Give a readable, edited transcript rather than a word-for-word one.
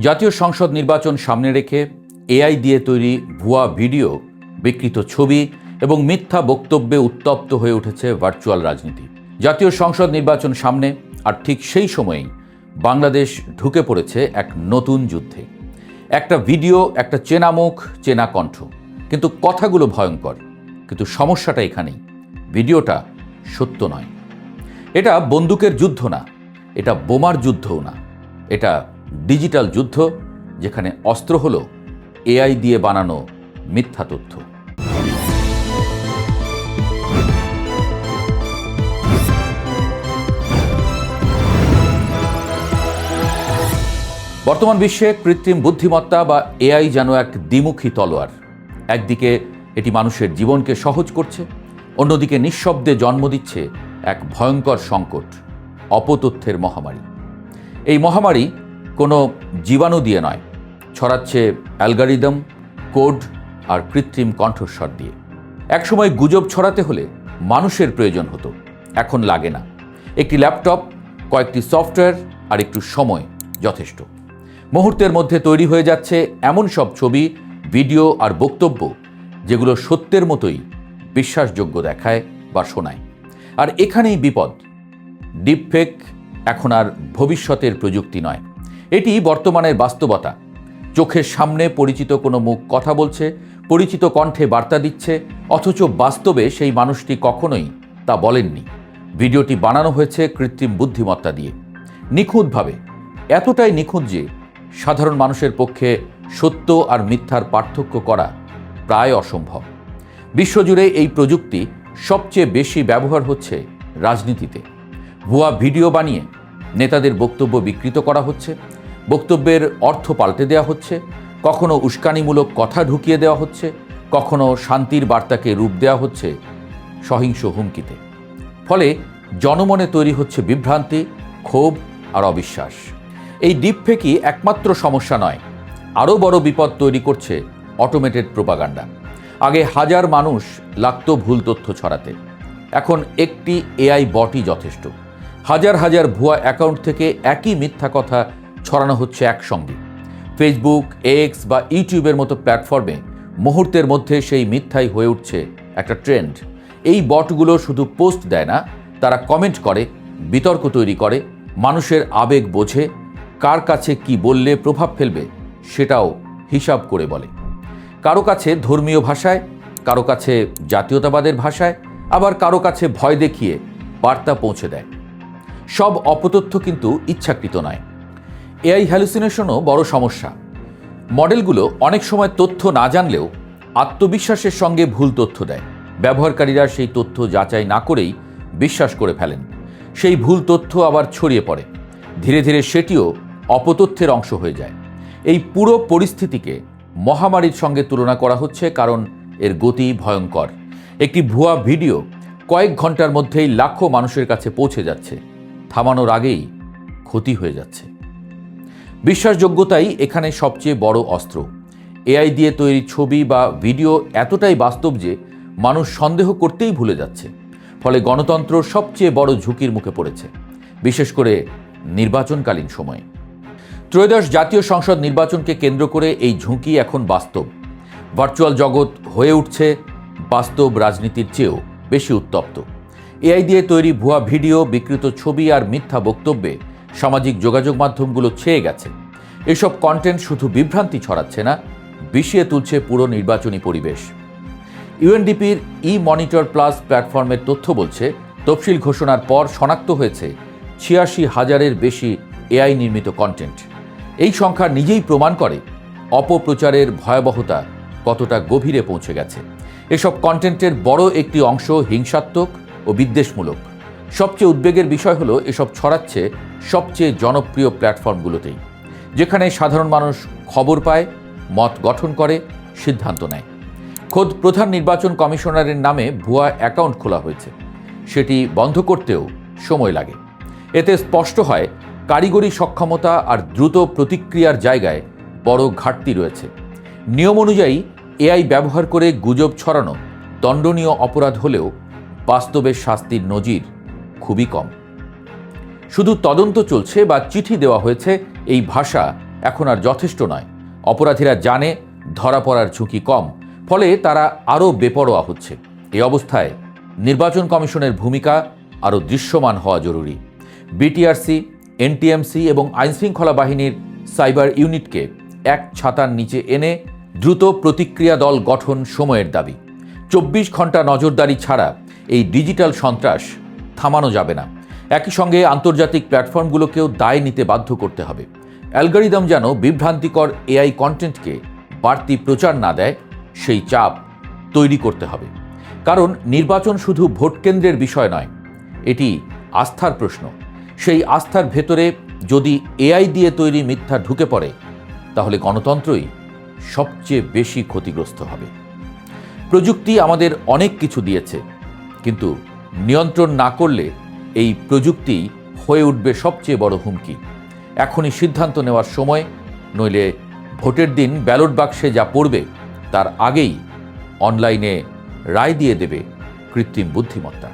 জাতীয় সংসদ নির্বাচন সামনে রেখে এআই দিয়ে তৈরি ভুয়া ভিডিও, বিকৃত ছবি এবং মিথ্যা বক্তব্যে উত্তপ্ত হয়ে উঠেছে ভার্চুয়াল রাজনীতি। জাতীয় সংসদ নির্বাচন সামনে, আর ঠিক সেই সময়েই বাংলাদেশ ঢুকে পড়েছে এক নতুন যুদ্ধে। একটা ভিডিও, একটা চেনা মুখ, চেনা কণ্ঠ, কিন্তু কথাগুলো ভয়ঙ্কর। কিন্তু সমস্যাটা এখানেই, ভিডিওটা সত্য নয়। এটা বন্দুকের যুদ্ধ না, এটা বোমার যুদ্ধও না, এটা ডিজিটাল যুদ্ধ, যেখানে অস্ত্র হলো এআই দিয়ে বানানো মিথ্যা তথ্য। বর্তমান বিশ্বে কৃত্রিম বুদ্ধিমত্তা বা এআই যেন এক দ্বিমুখী তলোয়ার। একদিকে এটি মানুষের জীবনকে সহজ করছে, অন্যদিকে নিঃশব্দে জন্ম দিচ্ছে এক ভয়ঙ্কর সংকট, অপতথ্যের মহামারী। এই মহামারী কোনো জীবাণু দিয়ে নয়, ছড়াচ্ছে অ্যালগরিদম, কোড আর কৃত্রিম কণ্ঠস্বর দিয়ে। একসময় গুজব ছড়াতে হলে মানুষের প্রয়োজন হতো, এখন লাগে না। একটি ল্যাপটপ, কয়েকটি সফটওয়্যার আর একটু সময় যথেষ্ট। মুহূর্তের মধ্যে তৈরি হয়ে যাচ্ছে এমন সব ছবি, ভিডিও আর বক্তব্য যেগুলো সত্যের মতোই বিশ্বাসযোগ্য দেখায় বা শোনায়। আর এখানেই বিপদ। ডিপফেক এখন আর ভবিষ্যতের প্রযুক্তি নয়, এটি বর্তমানের বাস্তবতা। চোখের সামনে পরিচিত কোনো মুখ কথা বলছে, পরিচিত কণ্ঠে বার্তা দিচ্ছে, অথচ বাস্তবে সেই মানুষটি কখনোই তা বলেননি। ভিডিওটি বানানো হয়েছে কৃত্রিম বুদ্ধিমত্তা দিয়ে, নিখুঁতভাবে, এতটাই নিখুঁত যে সাধারণ মানুষের পক্ষে সত্য আর মিথ্যার পার্থক্য করা প্রায় অসম্ভব। বিশ্বজুড়ে এই প্রযুক্তি সবচেয়ে বেশি ব্যবহার হচ্ছে রাজনীতিতে। ভুয়া ভিডিও বানিয়ে নেতাদের বক্তব্য বিকৃত করা হচ্ছে, বক্তব্যের অর্থ পাল্টে দেওয়া হচ্ছে, কখনো উস্কানিমূলক কথা ঢুকিয়ে দেওয়া হচ্ছে, কখনো শান্তির বার্তাকে রূপ দেওয়া হচ্ছে সহিংস হুমকিতে। ফলে জনমনে তৈরি হচ্ছে বিভ্রান্তি, ক্ষোভ আর অবিশ্বাস। এই ডিপফেকই একমাত্র সমস্যা নয়, আরও বড় বিপদ তৈরি করছে অটোমেটেড প্রোপাগান্ডা। আগে হাজার মানুষ লাগতো ভুল তথ্য ছড়াতে, এখন একটি এআই বটই যথেষ্ট। হাজার হাজার ভুয়া অ্যাকাউন্ট থেকে একই মিথ্যা কথা ছড়ানো হচ্ছে একসঙ্গে। ফেসবুক, এক্স বা ইউটিউবের মতো প্ল্যাটফর্মে মুহূর্তের মধ্যে সেই মিথ্যাই হয়ে উঠছে একটা ট্রেন্ড। এই বটগুলো শুধু পোস্ট দেয় না, তারা কমেন্ট করে, বিতর্ক তৈরি করে, মানুষের আবেগ বোঝে, কার কাছে কি বললে প্রভাব ফেলবে সেটাও হিসাব করে বলে। কারো কাছে ধর্মীয় ভাষায়, কারো কাছে জাতীয়তাবাদের ভাষায়, আবার কারো কাছে ভয় দেখিয়ে বার্তা পৌঁছে দেয়। সব অপতথ্য কিন্তু ইচ্ছাকৃত নয়। এআই হ্যালুসিনেশনও বড় সমস্যা। মডেলগুলো অনেক সময় তথ্য না জানলেও আত্মবিশ্বাসের সঙ্গে ভুল তথ্য দেয়। ব্যবহারকারীরা সেই তথ্য যাচাই না করেই বিশ্বাস করে ফেলেন। সেই ভুল তথ্য আবার ছড়িয়ে পড়ে, ধীরে ধীরে সেটিও অপতথ্যের অংশ হয়ে যায়। এই পুরো পরিস্থিতিকে মহামারীর সঙ্গে তুলনা করা হচ্ছে, কারণ এর গতি ভয়ঙ্কর। একটি ভুয়া ভিডিও কয়েক ঘন্টার মধ্যেই লাখো মানুষের কাছে পৌঁছে যাচ্ছে, থামানোর আগেই ক্ষতি হয়ে যাচ্ছে। বিশ্বাসযোগ্যতাই এখানে সবচেয়ে বড় অস্ত্র। এআই দিয়ে তৈরি ছবি বা ভিডিও এতটাই বাস্তব যে মানুষ সন্দেহ করতেই ভুলে যাচ্ছে। ফলে গণতন্ত্র সবচেয়ে বড় ঝুঁকির মুখে পড়েছে, বিশেষ করে নির্বাচনকালীন সময়ে। ত্রয়োদশ জাতীয় সংসদ নির্বাচনকে কেন্দ্র করে এই ঝুঁকি এখন বাস্তব। ভার্চুয়াল জগৎ হয়ে উঠছে বাস্তব রাজনীতির চেয়েও বেশি উত্তপ্ত। এআই দিয়ে তৈরি ভুয়া ভিডিও, বিকৃত ছবি আর মিথ্যা বক্তব্যে সামাজিক যোগাযোগ মাধ্যমগুলো ছেয়ে গেছে। এসব কন্টেন্ট শুধু বিভ্রান্তি ছড়াচ্ছে না, বিষিয়ে তুলছে পুরো নির্বাচনী পরিবেশ। ইউএনডিপির মনিটর প্লাস প্ল্যাটফর্মের তথ্য বলছে, তফসিল ঘোষণার পর শনাক্ত হয়েছে ৮৬,০০০-এর বেশি এআই নির্মিত কন্টেন্ট। এই সংখ্যা নিজেই প্রমাণ করে অপপ্রচারের ভয়াবহতা কতটা গভীরে পৌঁছে গেছে। এসব কন্টেন্টের বড় একটি অংশ হিংসাত্মক ও বিদ্বেষমূলক। সবচেয়ে উদ্বেগের বিষয় হলো, এসব ছড়াচ্ছে সবচেয়ে জনপ্রিয় প্ল্যাটফর্মগুলোতেই, যেখানে সাধারণ মানুষ খবর পায়, মত গঠন করে, সিদ্ধান্ত নেয়। খোদ প্রধান নির্বাচন কমিশনারের নামে ভুয়া অ্যাকাউন্ট খোলা হয়েছে, সেটি বন্ধ করতেও সময় লাগে। এতে স্পষ্ট হয় কারিগরি সক্ষমতা আর দ্রুত প্রতিক্রিয়ার জায়গায় বড় ঘাটতি রয়েছে। নিয়ম অনুযায়ী এআই ব্যবহার করে গুজব ছড়ানো দণ্ডনীয় অপরাধ হলেও বাস্তবে শাস্তির নজির খুবই কম। শুধু তদন্ত চলছে বা চিঠি দেওয়া হয়েছে, এই ভাষা এখন আর যথেষ্ট নয়। অপরাধীরা জানে ধরা পড়ার ঝুঁকি কম, ফলে তারা আরও বেপরোয়া হচ্ছে। এই অবস্থায় নির্বাচন কমিশনের ভূমিকা আরও দৃশ্যমান হওয়া জরুরি। বিটিআরসি, এনটিএমসি এবং আইনশৃঙ্খলা বাহিনীর সাইবার ইউনিটকে এক ছাতার নিচে এনে দ্রুত প্রতিক্রিয়া দল গঠন সময়ের দাবি। 24 ঘন্টা নজরদারি ছাড়া এই ডিজিটাল সন্ত্রাস থামানো যাবে না। একই সঙ্গে আন্তর্জাতিক প্ল্যাটফর্মগুলোকেও দায় নিতে বাধ্য করতে হবে। অ্যালগরিদম যেন বিভ্রান্তিকর এআই কন্টেন্টকে বাড়তি প্রচার না দেয়, সেই চাপ তৈরি করতে হবে। কারণ নির্বাচন শুধু ভোট কেন্দ্রের বিষয় নয়, এটি আস্থার প্রশ্ন। সেই আস্থার ভেতরে যদি এআই দিয়ে তৈরি মিথ্যা ঢুকে পড়ে, তাহলে গণতন্ত্রই সবচেয়ে বেশি ক্ষতিগ্রস্ত হবে। প্রযুক্তি আমাদের অনেক কিছু দিয়েছে, কিন্তু নিয়ন্ত্রণ না করলে এই প্রযুক্তি হয়ে উঠবে সবচেয়ে বড় হুমকি। এখনই সিদ্ধান্ত নেওয়ার সময়, নইলে ভোটের দিন ব্যালট বাক্সে যা পড়বে তার আগেই অনলাইনে রায় দিয়ে দেবে কৃত্রিম বুদ্ধিমত্তা।